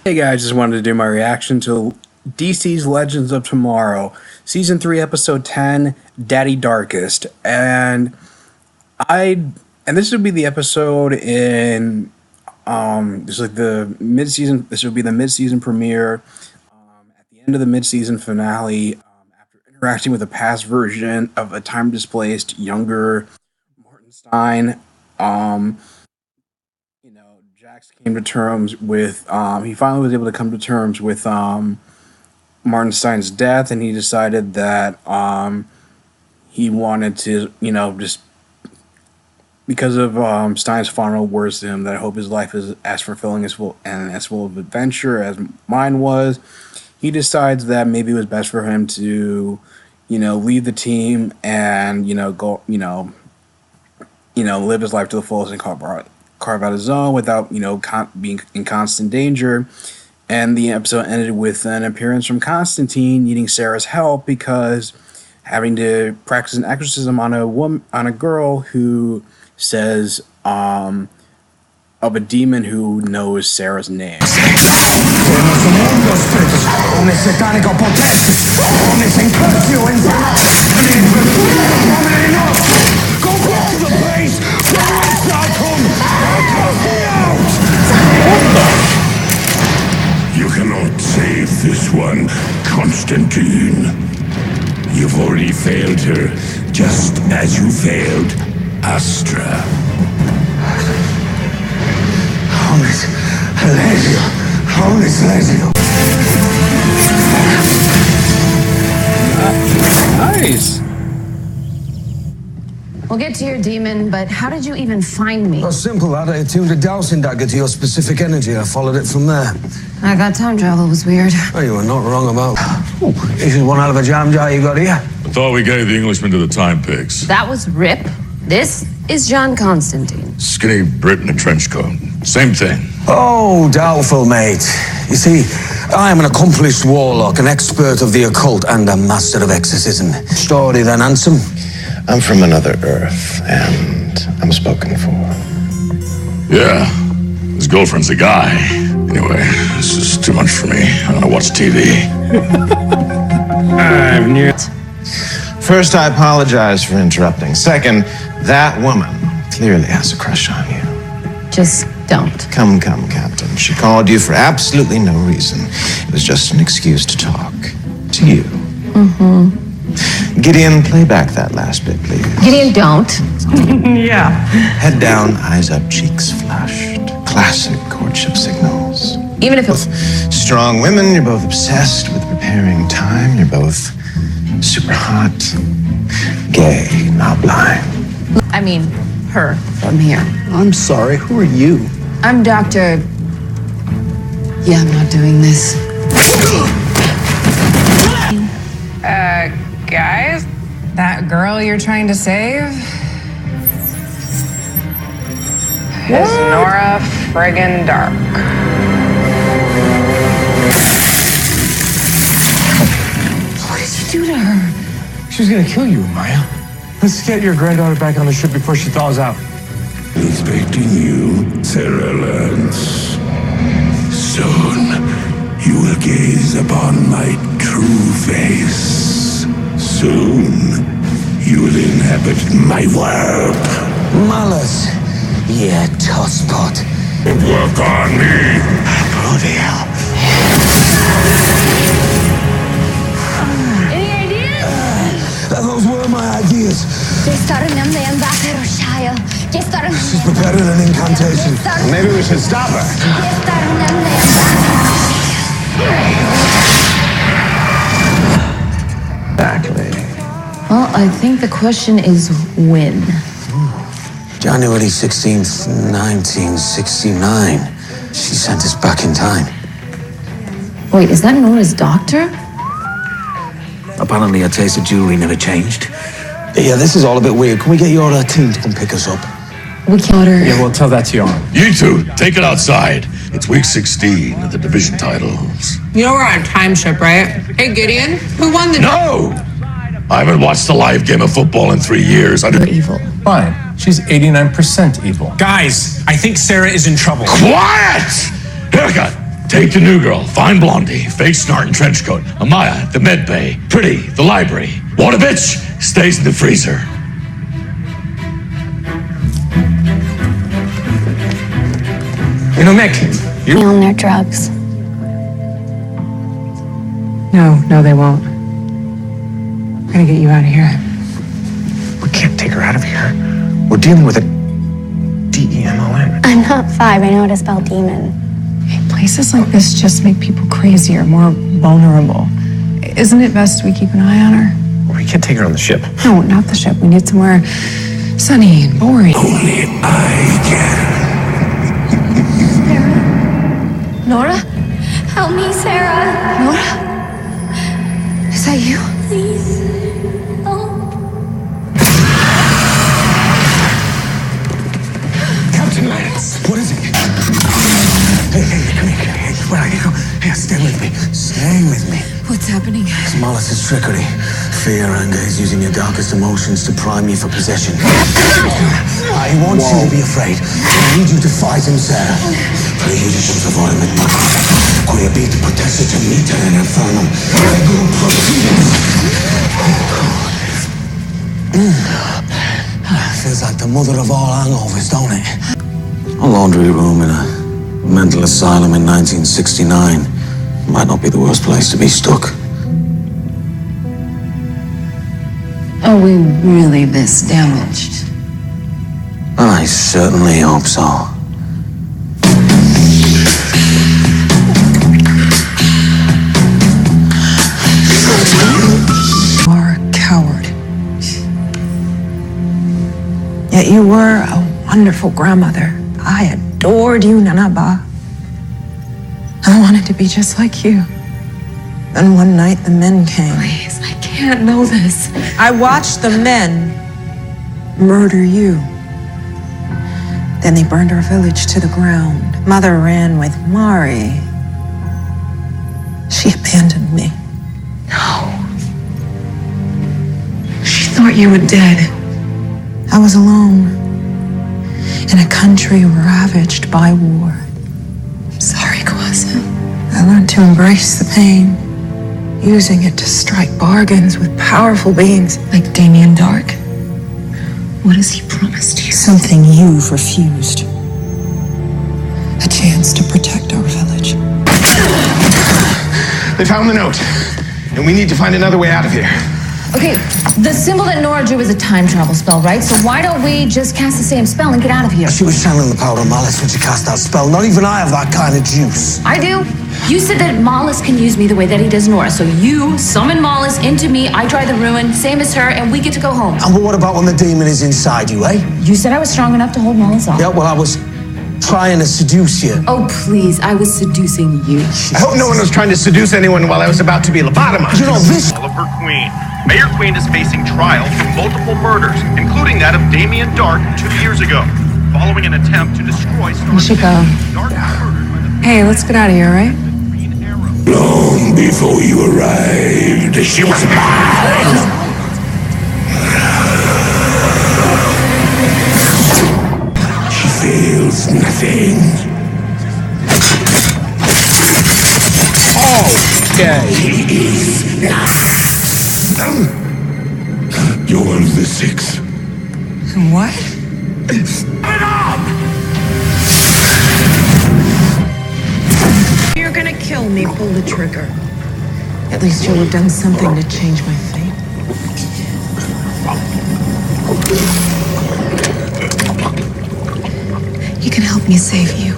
Hey guys, just wanted to do my reaction to DC's Legends of Tomorrow, Season 3, Episode 10, Daddy Darkest. And this would be the episode in this is like the mid-season. This would be the mid-season premiere. At the end of the mid-season finale, after interacting with a past version of a time-displaced younger Mortenstein, Jax came to terms with. He finally was able to come to terms with Martenstein's death, and he decided that he wanted to, just because of Stein's final words to him, that I hope his life is as fulfilling as full of adventure as mine was. He decides that maybe it was best for him to, leave the team and go, live his life to the fullest and carve out his own without being in constant danger. And the episode ended with an appearance from Constantine needing Sarah's help because having to practice an exorcism on a girl who says of a demon who knows Sarah's name. You cannot save this one, Constantine. You've already failed her, just as you failed Astra. Nice. We'll get to your demon, but how did you even find me? Oh, simple, lad. I attuned a dowsing dagger to your specific energy. I followed it from there. I got time travel was weird. Oh, you were not wrong about. Oh, this is one hell of a jam jar you got here. I thought we gave the Englishman to the time pigs. That was Rip. This is John Constantine. Skinny Brit in a trench coat. Same thing. Oh, doubtful, mate. You see, I am an accomplished warlock, an expert of the occult, and a master of exorcism. Story then, handsome. I'm from another Earth, and I'm spoken for. Yeah, his girlfriend's a guy. Anyway, this is too much for me. I don't watch TV. I'm new. First, I apologize for interrupting. Second, that woman clearly has a crush on you. Just don't. Come, Captain. She called you for absolutely no reason. It was just an excuse to talk to you. Mm-hmm. Gideon, play back that last bit, please. Gideon, don't. Yeah. Head down, eyes up, cheeks flushed. Classic courtship signals. Even if it's Strong women, you're both obsessed with preparing time. You're both super hot. Gay, not blind. I mean, her from here. I'm sorry, who are you? I'm Dr. Yeah, I'm not doing this. Guys, that girl you're trying to save is Nora friggin' Dark. What did you do to her? She's gonna kill you, Maya. Let's get your granddaughter back on the ship before she thaws out. Expecting you, Sarah Lance. Soon, you will gaze upon my true face. Soon, you will inhabit my world. Malice, yeah, tosspot. Work on me. Bloody hell. Any ideas? Those were my ideas. She's preparing an incantation. Maybe we should stop her. Exactly. Well, I think the question is when. January 16th, 1969. She sent us back in time. Wait, is that Nora's doctor? Apparently, her taste of jewelry never changed. Yeah, this is all a bit weird. Can we get your team to come pick us up? We killed her. Yeah, we'll tell that to Yarn. You two, take it outside. It's week 16 of the division titles. You know we're on a time ship, right? Hey, Gideon, who won the... No! I haven't watched a live game of football in 3 years. You're evil. Fine. She's 89% evil. Guys, I think Sarah is in trouble. Quiet! Haircut! Take the new girl, fine blondie, fake snart and trench coat. Amaya, the med bay. Pretty, the library. Want a bitch? Stays in the freezer. You know, Mick, you... On their drugs. No, they won't. We're gonna get you out of here. We can't take her out of here. We're dealing with a DEMON. I'm not 5. I know how to spell demon. Places like this just make people crazier, more vulnerable. Isn't it best we keep an eye on her? We can't take her on the ship. No, not the ship. We need somewhere sunny and boring. Only I can. Nora? Help me, Sarah. Nora? Is that you? Please. Help. Captain Lance, what is it? Hey, come here. Hey, where are you? Hey, stay with me. Stay with me. What's happening? It's Mollis' trickery. Fear, anger, he's using your darkest emotions to prime you for possession. I want you to be afraid. I need you to fight him, Sarah. Please, zavolmy Kurie bit potesse mita and infernum. Feels like the mother of all hangovers, don't it? A laundry room in a mental asylum in 1969 might not be the worst place to be stuck. Are we really this damaged? I certainly hope so. You are a coward. Yet you were a wonderful grandmother. I adored you, Nanaba. I wanted to be just like you. Then one night the men came. Please, I can't know this. I watched the men murder you. Then they burned our village to the ground. Mother ran with Mari. She abandoned me. No. She thought you were dead. I was alone in a country ravaged by war. I'm sorry, Kwasa. I learned to embrace the pain, using it to strike bargains with powerful beings like Damien Dark. What has he promised you? Something you've refused. A chance to protect our village. They found the note, and we need to find another way out of here. Okay, the symbol that Nora drew is a time travel spell, right? So why don't we just cast the same spell and get out of here? She was channeling the power of Mollis when she cast that spell. Not even I have that kind of juice. I do. You said that Mollis can use me the way that he does Nora. So you summon Mollis into me, I try the ruin, same as her, and we get to go home. And but what about when the demon is inside you, eh? You said I was strong enough to hold Mollis off. Yeah, well, I was trying to seduce you. Oh, please, I was seducing you. I hope no one was trying to seduce anyone while I was about to be lobotomized. You know, this... Oliver Queen. Mayor Queen is facing trial for multiple murders, including that of Damien Dark 2 years ago, following an attempt to destroy We should go. Dark was murdered by the Hey, let's get out of here, right? Green Arrow. Long before you arrived, she was mine. She feels nothing. Okay. He is not. You're the six. What? You're gonna kill me, pull the trigger. At least you'll have done something to change my fate. You can help me save you.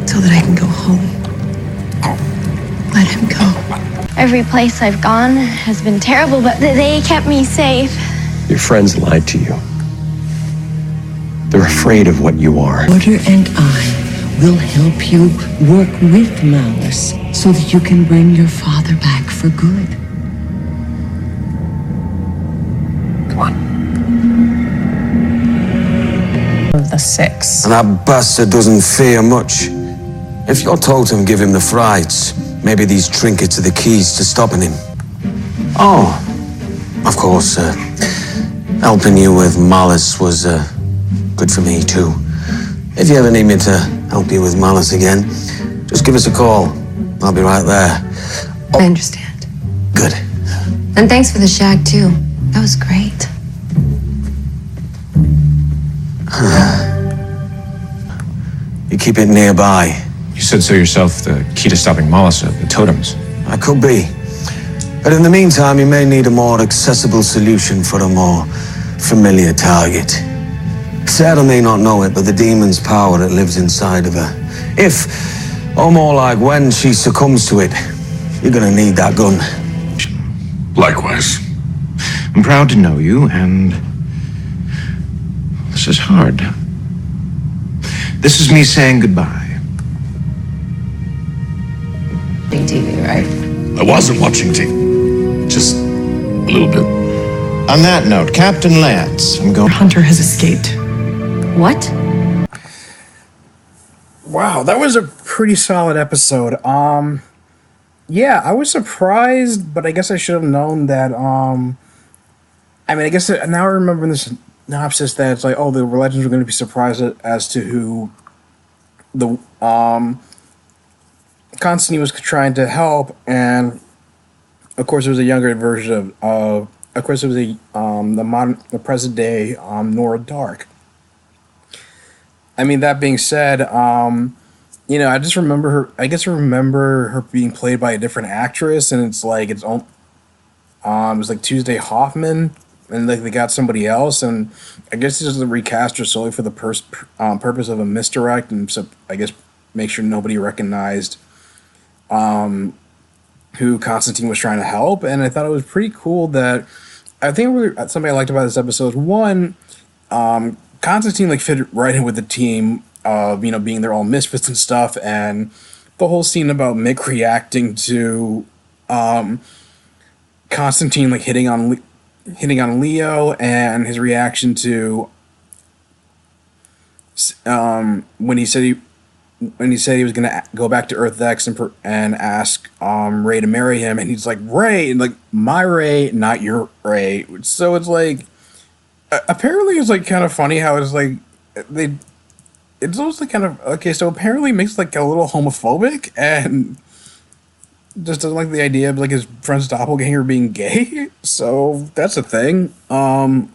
So that I can go home. Let him go. Every place I've gone has been terrible, but they kept me safe. Your friends lied to you. They're afraid of what you are. Porter and I will help you work with Malice so that you can bring your father back for good. Come on. The six. And that bastard doesn't fear much. If your totem give him the frights, maybe these trinkets are the keys to stopping him. Oh, of course, helping you with Malice was good for me too. If you ever need me to help you with Malice again, Just give us a call. I'll be right there. I understand. Good. And thanks for the shag, too. That was great. You keep it nearby. You said so yourself, the key to stopping Mollis, the totems. I could be. But in the meantime, you may need a more accessible solution for a more familiar target. Sarah may not know it, but the demon's power that lives inside of her. If, or more like when she succumbs to it, you're gonna need that gun. Likewise. I'm proud to know you, and this is hard. This is me saying goodbye. TV, right? I wasn't watching TV. Just a little bit. On that note, Captain Lance, I'm going. Hunter has escaped. What? Wow, that was a pretty solid episode. Yeah, I was surprised, but I guess I should have known that. I mean, I guess now I remember in this synopsis that it's like, oh, the legends were going to be surprised as to who the Constantine was trying to help, and of course it was a younger version of course it was the present day Nora Dark. I mean, that being said, you know, I just remember her. I guess I remember her being played by a different actress, and it's like it was like Tuesday Hoffman, and like they got somebody else, and I guess it's just a recast her solely for the purpose of a misdirect, and so I guess make sure nobody recognized who Constantine was trying to help. And I thought it was pretty cool that I think something I liked about this episode is one, Constantine like fit right in with the team of, you know, being they're all misfits and stuff, and the whole scene about Mick reacting to Constantine like hitting on Leo, and his reaction to when he said he was gonna go back to Earth X and ask Ray to marry him, and he's like, Ray, and like, my Ray, not your Ray. So it's like, apparently it's like kind of funny how it's like it's almost like kind of okay. So apparently Mick's like a little homophobic and just doesn't like the idea of like his friend's doppelganger being gay. So that's a thing. And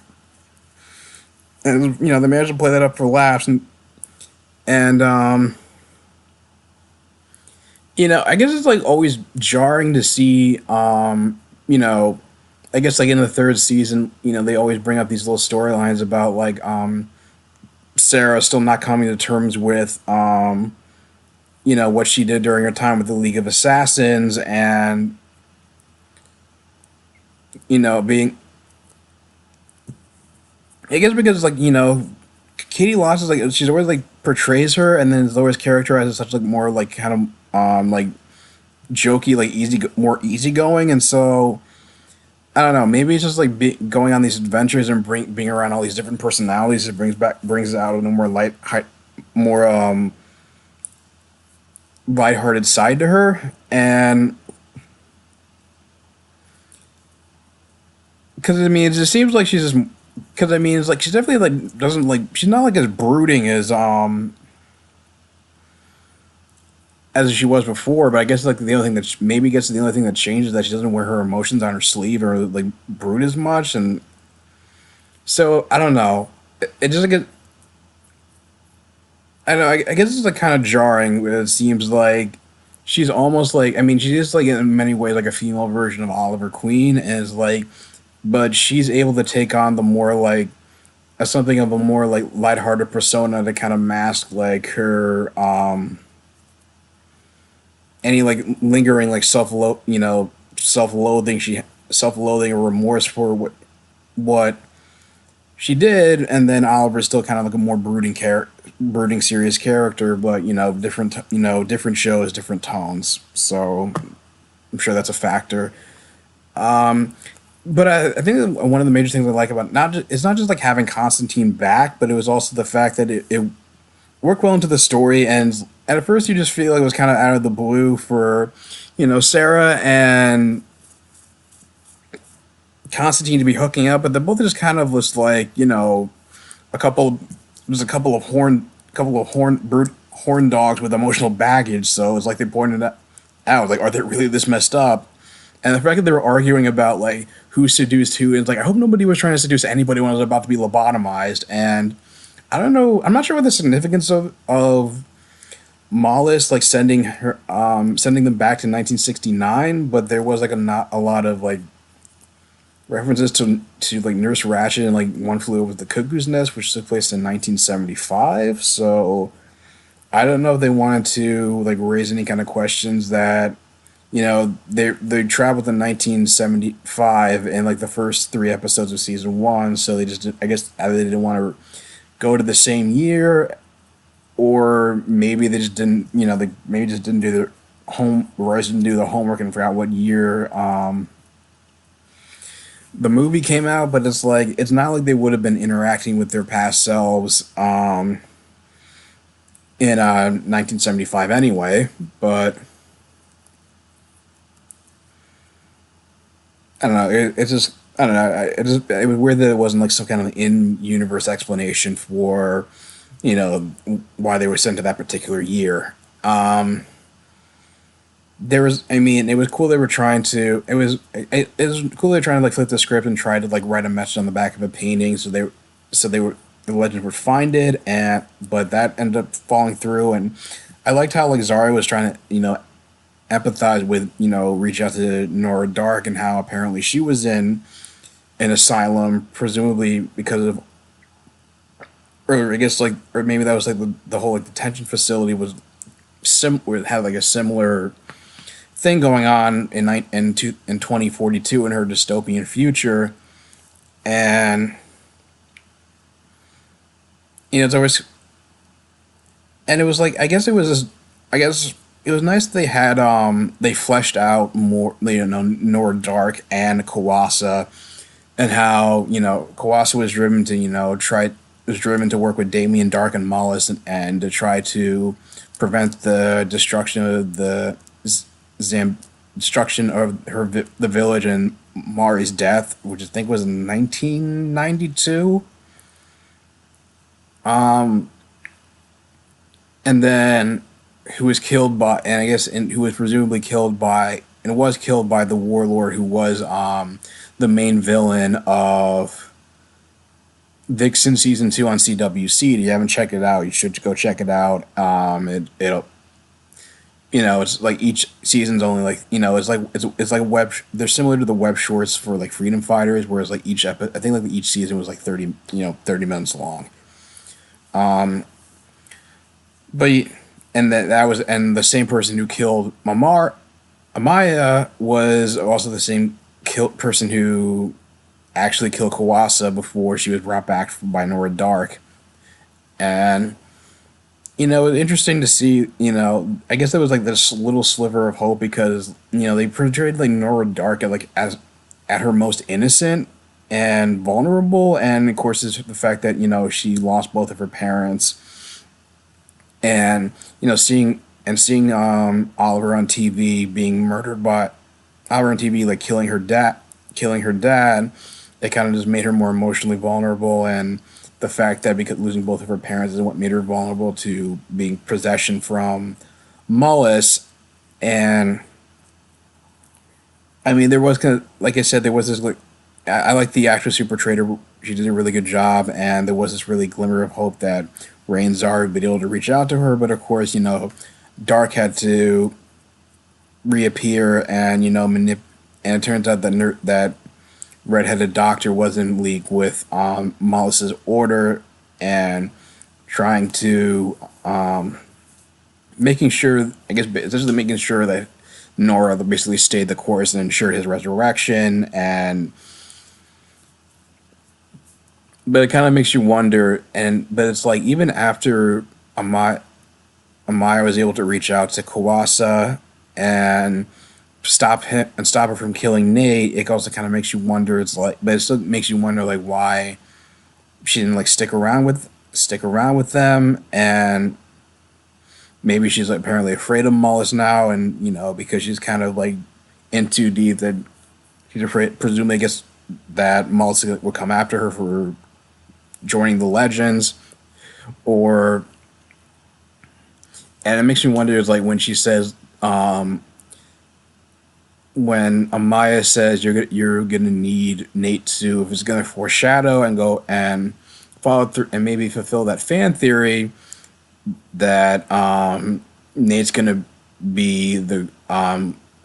you know, they managed to play that up for laughs, and you know, I guess it's like always jarring to see, you know, I guess like in the third season, you know, they always bring up these little storylines about like Sarah still not coming to terms with, you know, what she did during her time with the League of Assassins, and, you know, being, I guess because like, you know, Katie Loss is like, she's always like portrays her, and then is always characterized as such like more like kind of like jokey, like more easygoing, and so I don't know. Maybe it's just like going on these adventures and being around all these different personalities. It brings out a more more lighthearted side to her, and because I mean, it just seems like she's just because I mean, it's like she's definitely like doesn't like she's not like as brooding as she was before, but I guess like the only thing that maybe gets the only thing that changes is that she doesn't wear her emotions on her sleeve or like brood as much, and so I don't know. It just like I don't know. I guess it's like kind of jarring. It seems like she's almost like, I mean, she is like in many ways like a female version of Oliver Queen, and is like, but she's able to take on the more like something of a more like lighthearted persona to kind of mask like her any like lingering like self-loathing or remorse for what she did, and then Oliver's still kind of like a more brooding serious character, but you know, different shows, different tones, so I'm sure that's a factor. But I think one of the major things I like about it's not just like having Constantine back, but it was also the fact that it worked well into the story, and at first you just feel like it was kind of out of the blue for, you know, Sarah and Constantine to be hooking up, but they both just kind of was like, you know, a couple of horn dogs with emotional baggage. So it's like they pointed out, like, are they really this messed up? And the fact that they were arguing about like who seduced who, and it's like I hope nobody was trying to seduce anybody when I was about to be lobotomized. And I don't know, I'm not sure what the significance of Mollis like sending them back to 1969, but there was like not a lot of like references to like Nurse Ratched and like One Flew Over the Cuckoo's Nest, which took place in 1975. So I don't know if they wanted to like raise any kind of questions that, you know, they traveled in 1975 in like the first 3 episodes of season 1, so they just I guess either they didn't want to go to the same year, or maybe they just didn't, you know, they maybe just didn't do their writers didn't do the homework and forgot what year the movie came out. But it's like it's not like they would have been interacting with their past selves in 1975 anyway. But I don't know. It's just I don't know. It was weird that it wasn't like some kind of in-universe explanation for, you know, why they were sent to that particular year. There was, I mean, it was cool they were trying to. It was cool they were trying to like flip the script and try to like write a message on the back of a painting, so they were the legends would find it, but that ended up falling through. And I liked how like Zari was trying to, you know, empathize with, you know, reach out to Nora Dark, and how apparently she was in an asylum, presumably because of, or I guess like, or maybe that was like the whole like detention facility was had like a similar thing going on in 2042 in her dystopian future. And you know, it's always, and it was like I guess it was nice they had they fleshed out more, you know, Nora Dark and Kawasa, and how, you know, Kawasa was driven to, you know, work with Damien Dark and Mollis, and to try to prevent the destruction of the the village and Mari's death, which I think was in 1992. And then who was killed by, and I guess who was presumably killed by, and was killed by the warlord who was the main villain of Vixen season 2 on CWC. If you haven't checked it out, you should go check it out. It'll, you know, it's like each season's only like, you know, it's like they're similar to the web shorts for like Freedom Fighters, whereas like each I think like each season was like 30 minutes long. But and that was, and the same person who killed Amaya was also the same person who actually killed Kawasa before she was brought back by Nora Dark. And you know, it's interesting to see, you know, I guess there was like this little sliver of hope, because, you know, they portrayed like Nora Dark at her most innocent and vulnerable, and of course it's the fact that, you know, she lost both of her parents, and, you know, seeing Oliver on TV being murdered by Oliver on TV, like killing her dad, it kind of just made her more emotionally vulnerable. And the fact that because losing both of her parents is what made her vulnerable to being possession from Mollis. And I mean, there was kind of, like I said, there was this like, I like the actress who portrayed her. She did a really good job, and there was this really glimmer of hope that Ray and Zari would be able to reach out to her. But of course, you know, Dark had to reappear, and, you know, and it turns out that that redheaded doctor was in league with Mollis's order, and trying to making sure, I guess, essentially making sure that Nora basically stayed the course and ensured his resurrection. But it kind of makes you wonder, but it's like even after Amaya was able to reach out to Kawasa and stop her from killing Nate, it also kind of makes you wonder. It's like, but it still makes you wonder like why she didn't like stick around with them, and maybe she's like apparently afraid of Mollis now, and, you know, because she's kind of like in too deep, that she's afraid, presumably, I guess, that Mollis will come after her for joining the Legends, or And it makes me wonder is like when she says, when Amaya says you're gonna need Nate to, if it's gonna foreshadow and go and follow through and maybe fulfill that fan theory that Nate's gonna be the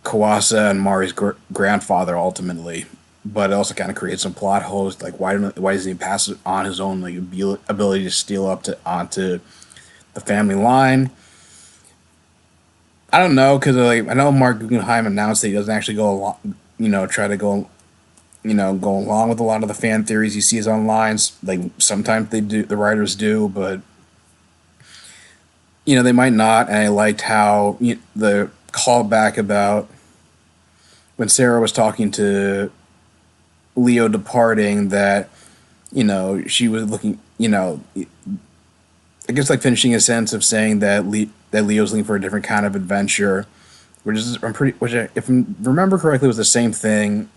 Kawasa and Mari's grandfather ultimately, but it also kind of creates some plot holes. Like why doesn't he pass it on his own like ability to steal up to onto the family line? I don't know because like I know Mark Guggenheim announced that he doesn't actually go along, try to go, go along with a lot of the fan theories he sees online. Like sometimes they do, the writers do, but they might not. And I liked how the callback about when Sarah was talking to Leo departing that she was looking, I guess like finishing a sentence of saying that that Leo's looking for a different kind of adventure, if I remember correctly, was the same thing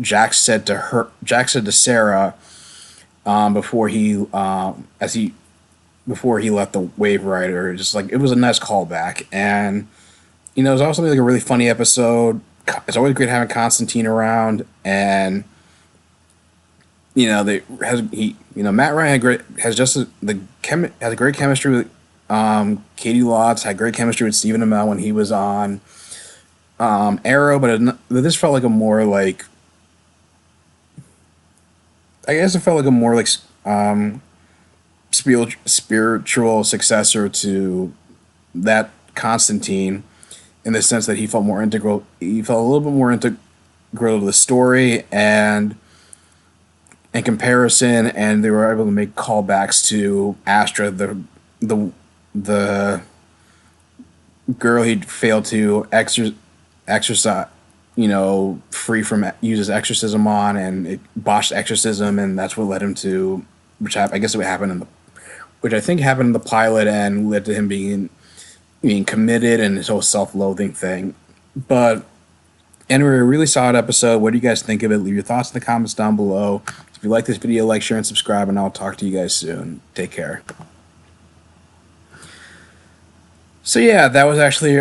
Jack said to Sarah before he left the Wave Rider. Just like it was a nice callback, and it was also like a really funny episode. It's always great having Constantine around, and Matt Ryan has a great chemistry with Katie Lotz, had great chemistry with Stephen Amell when he was on Arrow, but this felt like a more like, I guess it felt like a more like spiritual successor to that Constantine, in the sense that he felt more integral. He felt a little bit more integral to the story and in comparison, and they were able to make callbacks to Astra, the girl he failed to exercise, free from uses exorcism on, and it botched exorcism, and that's what led him to, which I guess it happened which I think happened in the pilot and led to him being committed and his whole self-loathing thing. But anyway, a really solid episode. What do you guys think of it? Leave your thoughts in the comments down below. If you like this video, like, share, and subscribe, and I'll talk to you guys soon. Take care. So yeah, that was actually